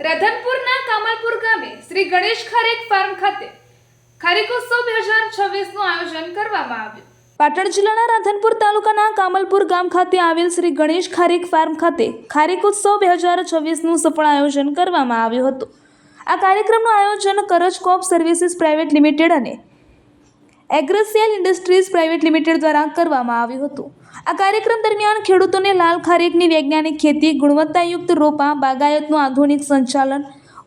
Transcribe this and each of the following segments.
રાધનપુરના કામલપુર ગામે શ્રી ગણેશ ખારેક ફાર્મ ખાતે ખારેકોત્સવ 2026નું આયોજન કરવામાં આવ્યું। પાટણ જિલ્લાના રાધનપુર તાલુકાના કામલપુર ગામ ખાતે આવેલ શ્રી ગણેશ ખારેક ફાર્મ ખાતે ખારેકોત્સવ 2026નું સફળ આયોજન કરવામાં આવ્યું હતું। આ કાર્યક્રમનું આયોજન કરજ કોપ સર્વિસીસ પ્રાઇવેટ લિમિટેડ અને એગ્રેસિયલ ઇન્ડસ્ટ્રીઝ પ્રાઇવેટ લિમિટેડ દ્વારા કરવામાં આવ્યું હતું। આ કાર્યક્રમ દરમિયાન ખેડૂતોને લાલ ખારેકની વૈજ્ઞાનિક ખેતી, ગુણવત્તાયુક્ત રોપા, બાગાયતનું આધુનિક સંચાલન,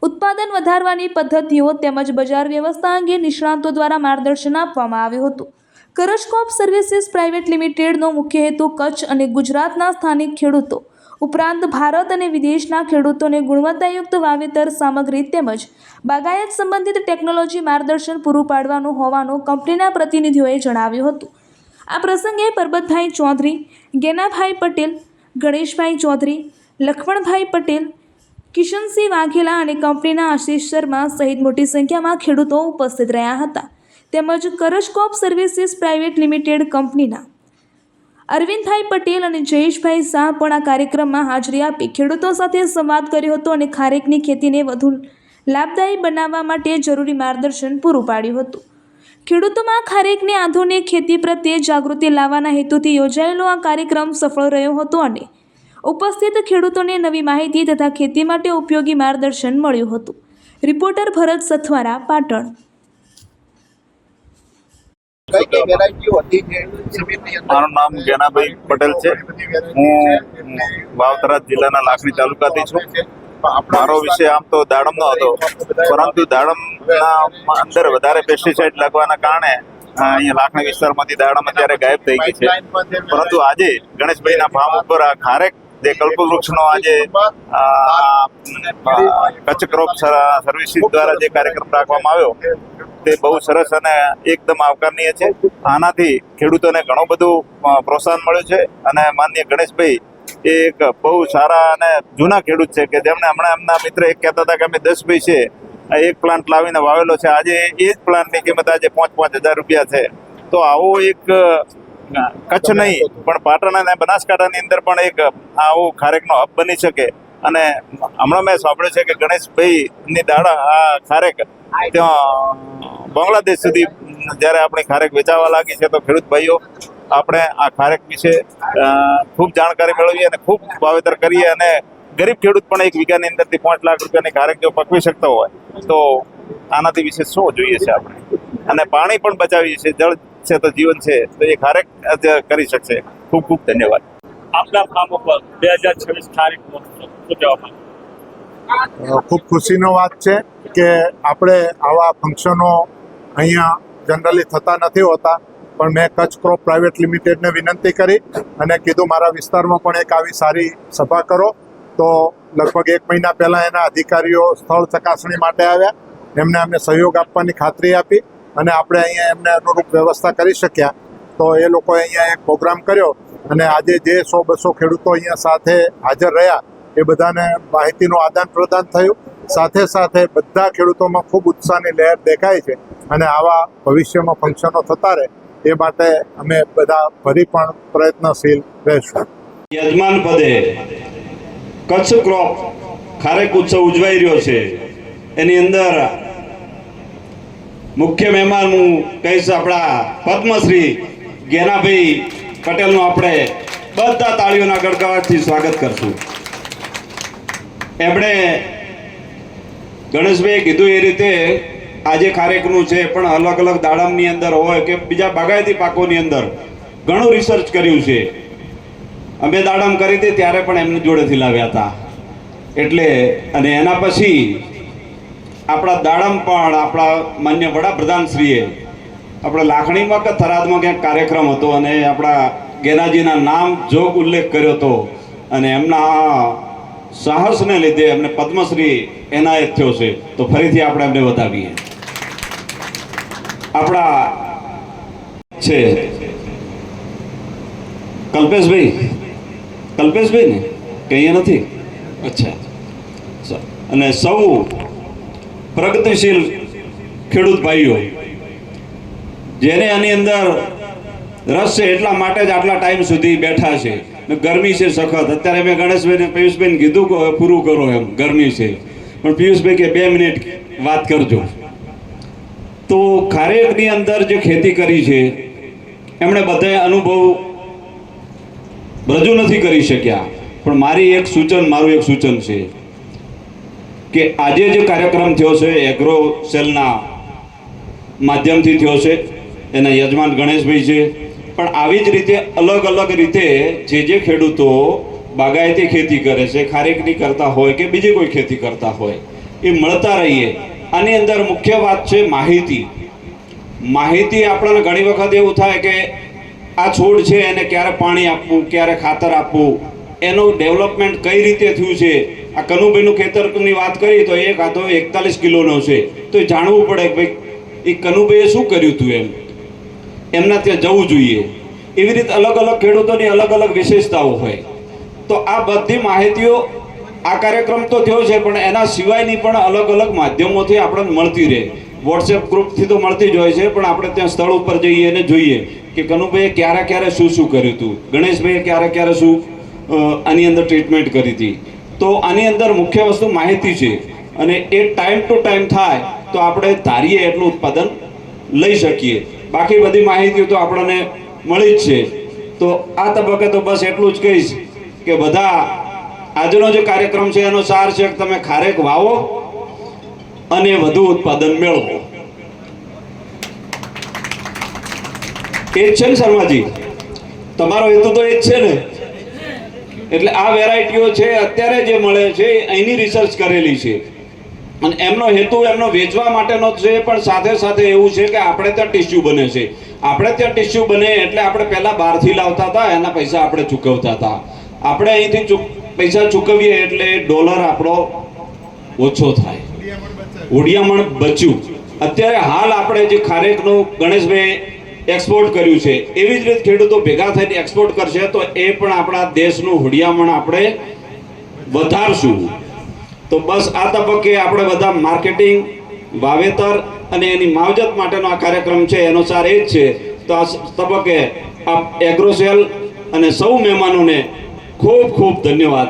ઉત્પાદન વધારવાની પદ્ધતિઓ તેમજ બજાર વ્યવસ્થા અંગે નિષ્ણાતો દ્વારા માર્ગદર્શન આપવામાં આવ્યું હતું। કરજ કોપ સર્વિસીસ પ્રાઇવેટ લિમિટેડનો મુખ્ય હેતુ કચ્છ અને ગુજરાતના સ્થાનિક ખેડૂતો ઉપરાંત ભારત અને વિદેશના ખેડૂતોને ગુણવત્તાયુક્ત વાવેતર સામગ્રી તેમજ બાગાયત સંબંધિત ટેકનોલોજી માર્ગદર્શન પૂરું પાડવાનું હોવાનું કંપનીના પ્રતિનિધિઓએ જણાવ્યું હતું। આ પ્રસંગે પરબતભાઈ ચૌધરી, ગેનાભાઈ પટેલ, ગણેશભાઈ ચૌધરી, લક્ષ્મણભાઈ પટેલ, કિશનસિંહ વાઘેલા અને કંપનીના આશીષ શર્મા સહિત મોટી સંખ્યામાં ખેડૂતો ઉપસ્થિત રહ્યા હતા। તેમજ કરજ કોપ સર્વિસીસ પ્રાઇવેટ લિમિટેડ કંપનીના અરવિંદભાઈ પટેલ અને જયેશભાઈ શાહ પણ આ કાર્યક્રમમાં હાજરી આપી ખેડૂતો સાથે સંવાદ કર્યો હતો અને ખારેકની ખેતીને વધુ લાભદાયી બનાવવા માટે જરૂરી માર્ગદર્શન પૂરું પાડ્યું હતું। ખેડૂતોમાં ખારેકની આધુનિક ખેતી પ્રત્યે જાગૃતિ લાવવાના હેતુથી યોજાયેલો આ કાર્યક્રમ સફળ રહ્યો હતો અને ઉપસ્થિત ખેડૂતોને નવી માહિતી તથા ખેતી માટે ઉપયોગી માર્ગદર્શન મળ્યું હતું। રિપોર્ટર ભરત સથવારા, પાટણ। મારું નામ ગેનાભાઈ પટેલ છે। હું વાવથરા જિલ્લાના લાખણી તાલુકાથી છું। મારો વિષય આમ તો દાડમનો હતો, પરંતુ દાડમના અંદર વધારે પેસ્ટિસાઇડ લાગવાના કારણે અહીંયા લાખણી વિસ્તારમાંથી દાડમ અત્યારે ગાયબ થઈ ગઈ છે। પરંતુ આજે ગણેશભાઈના ફાર્મ ઉપર આ ખારેક જે કલ્પવૃક્ષનો આજે કચ્છ ક્રોપ સર્વિસીસ દ્વારા જે કાર્યક્રમ રાખવામાં આવ્યો તે બહુ સરસ અને એકદમ આવકારનીય છે। આનાથી ખેડૂતોને ઘણું બધું પ્રોત્સાહન મળ્યું છે અને માનનીય ગણેશભાઈ એ એક બહુ સારા અને જૂના ખેડૂત છે કે જેમણે હમણાં એમના મિત્ર એક કહેતા હતા કે અમે 10 ભાઈ છે એક પ્લાન્ટ લાવીને વાવેલો છે। આજે એ જ પ્લાન્ટની કિંમત આજે 5,000 રૂપિયા છે। તો આવો એક કચ્છ નહીં પણ પાટણ અને બનાસકાંઠાની અંદર પણ એક આવો ખારેકનો હબ બની શકે। અને હમણાં મેં સાંભળ્યું છે કે ગણેશભાઈની દાડા આ ખારેક ત્યાં બાંગ્લાદેશ સુધી જ્યારે આપણી ખારેક વેચાવા લાગી છે તો ખેડૂત ભાઈઓ આપણે આ ખારેક વિશે ખૂબ જાણકારી મેળવીએ અને ખૂબ વાવેતર કરીએ અને ગરીબ ખેડૂત પણ એક વીઘાની અંદરથી 5 લાખ રૂપિયાની ખારેક જો પકવી શકતા હોય તો આનાથી વિશે શું જોઈએ છે આપણે, અને પાણી પણ બચાવીએ છીએ। જળ છે તો જીવન છે, તો એ ખારેક કરી શકશે। ખૂબ ખૂબ ધન્યવાદ। આપના ફાર્મ ઉપર 2026 ખારેક શું કહેવા માંગો? ખૂબ ખુશીનો વાત છે કે આપણે આવા ફંક્શનો અહીંયા જનરલી થતા નથી હોતા, પણ મેં કચ્છ ક્રોપ પ્રાઇવેટ લિમિટેડને વિનંતી કરી અને કીધું મારા વિસ્તારમાં પણ એક આવી સારી સભા કરો। તો લગભગ 1 મહિના પહેલાં એના અધિકારીઓ સ્થળ ચકાસણી માટે આવ્યા, એમને અમને સહયોગ આપવાની ખાતરી આપી અને આપણે અહીંયા એમને અનુરૂપ વ્યવસ્થા કરી શક્યા। તો એ લોકોએ અહીંયા એક પ્રોગ્રામ કર્યો અને આજે જે 100-200 ખેડૂતો અહીંયા સાથે હાજર રહ્યા એ બધાને માહિતીનું આદાન પ્રદાન થયું। સાથે સાથે બધા ખેડૂતોમાં ખૂબ ઉત્સાહની લહેર દેખાય છે અને આવા ભવિષ્યમાં ફંક્શનો થતા રહે એ માટે અમે બધા ફરી પણ પ્રયત્નશીલ રહીશું। યજમાન પદે કચ્છ ક્રોપ ખારેક ઉત્સવ ઉજવાઈ રહ્યો છે, એની અંદર મુખ્ય મહેમાન હું કહીશ આપણા પદ્મશ્રી ગેનાભાઈ પટેલનું આપણે બધા તાળીઓના ગડગડાટથી સ્વાગત કરશું। એમણે ગણેશભાઈએ કીધું એ રીતે આજે ખારેકનું છે પણ અલગ અલગ દાડમની અંદર હોય કે બીજા બાગાયતી પાકોની અંદર ઘણું રિસર્ચ કર્યું છે। અમે દાડમ કરી હતી ત્યારે પણ એમની જોડેથી લાવ્યા હતા એટલે, અને એના પછી આપણા દાડમ પણ આપણા માન્ય વડાપ્રધાનશ્રીએ આપણે લાખણીમાં કે થરાદમાં ક્યાંક કાર્યક્રમ હતો અને આપણા ગેનાજીના નામ જોગ ઉલ્લેખ કર્યો હતો અને એમના સાહસને લીધે એમને પદ્મશ્રી એનાયત થયો છે। તો ફરીથી આપણે એમને વધાવીએ। આપણા છે કલ્પેશભાઈ ને કે અહીંયા નથી? અચ્છા। અને સૌ પ્રગતિશીલ ખેડૂત ભાઈઓ જેને આની અંદર રસ છે એટલા માટે જ આટલા ટાઈમ સુધી બેઠા છે। ગરમી છે સખત, અત્યારે મેં ગણેશભાઈને પિયુષભાઈને કીધું કે પૂરું કરો, એમ ગરમી છે પણ પિયુષભાઈ કે 2 મિનિટ વાત કરજો. તો ખારેકની અંદર જે ખેતી કરી છે એમણે બધાએ અનુભવ રજૂ નથી કરી શક્યા, પણ મારું એક સૂચન છે કે આજે જે કાર્યક્રમ થયો છે એગ્રો સેલના માધ્યમથી થયો છે, એના યજમાન ગણેશભાઈ છે, પણ આવી જ રીતે અલગ અલગ રીતે જે ખેડૂતો બાગાયતી ખેતી કરે છે, ખારેકની કરતા હોય કે બીજી કોઈ ખેતી કરતા હોય, એ મળતા રહીએ. આની અંદર મુખ્ય વાત છે માહિતી. આપણને ઘણી વખત એવું થાય કે આ છોડ છે એને ક્યારે પાણી આપવું, ક્યારે ખાતર આપવું, એનું ડેવલપમેન્ટ કઈ રીતે થયું છે. આ કનુભાઈનું ખેતરની વાત કરી તો એક આધો 41 કિલોનો છે, તો એ જાણવું પડે કે ભાઈ એ કનુભાઈએ શું કર્યું હતું, એમના ત્યાં જવું જોઈએ. એવી રીતે અલગ અલગ ખેડૂતોની અલગ અલગ વિશેષતાઓ હોય. તો આ બધી માહિતીઓ આ કાર્યક્રમ તો થયો છે, પણ એના સિવાયની પણ અલગ અલગ માધ્યમોથી આપણને મળતી રહે. વોટ્સએપ ગ્રુપથી તો મળતી જ હોય છે, પણ આપણે ત્યાં સ્થળ ઉપર જઈએ અને જોઈએ કે કનુભાઈએ ક્યારે શું કર્યું હતું, ગણેશભાઈએ ક્યારે શું આની અંદર ટ્રીટમેન્ટ કરી હતી. તો આની અંદર મુખ્ય વસ્તુ માહિતી છે, અને એ ટાઈમ ટુ ટાઈમ થાય તો આપણે ધારીએ એટલું ઉત્પાદન લઈ શકીએ. બાકી બધી માહિતીઓ તો આપણને મળી જ છે. તો આ તબક્કે તો બસ એટલું જ કહીશ કે બધા આજનો જે કાર્યક્રમ છે એનો સાર છે કે તમે ખારેક વાવો અને વધુ ઉત્પાદન મેળવો. એ જ છે ને શર્માજી, તમારો હેતુ તો એ જ છે ને. એટલે આ વેરાયટીઓ છે અત્યારે જે મળે છે અહીંની રિસર્ચ કરેલી છે, અને એમનો હેતુ એમનો વેચવા માટેનો છે, પણ સાથે સાથે એવું છે કે આપણે ત્યાં ટિશ્યુ બને છે. આપણે ત્યાં ટિશ્યુ બને એટલે આપણે પહેલાં બહારથી લાવતા હતા, એના પૈસા આપણે ચૂકવતા હતા. આપણે અહીંથી પૈસા ચૂકવીએ એટલે ડોલર આપણો ઓછો થાય, હુડિયામણ બચ્યું. અત્યારે હાલ આપણે જે ખારેકનું ગણેશભાઈ એક્સપોર્ટ કર્યું છે, એવી જ રીતે ખેડૂતો ભેગા થઈને એક્સપોર્ટ કરશે તો એ પણ આપણા દેશનું હુડિયામણ આપણે વધારશું. તો બસ આ તબક્કે આપણે બધા માર્કેટિંગ, વાવેતર અને એની માવજત માટેનો આ કાર્યક્રમ છે, એનો સાર એ જ છે. તો આ તબક્કે આ એગ્રોસેલ અને સૌ મહેમાનોને ખૂબ ખૂબ ધન્યવાદ.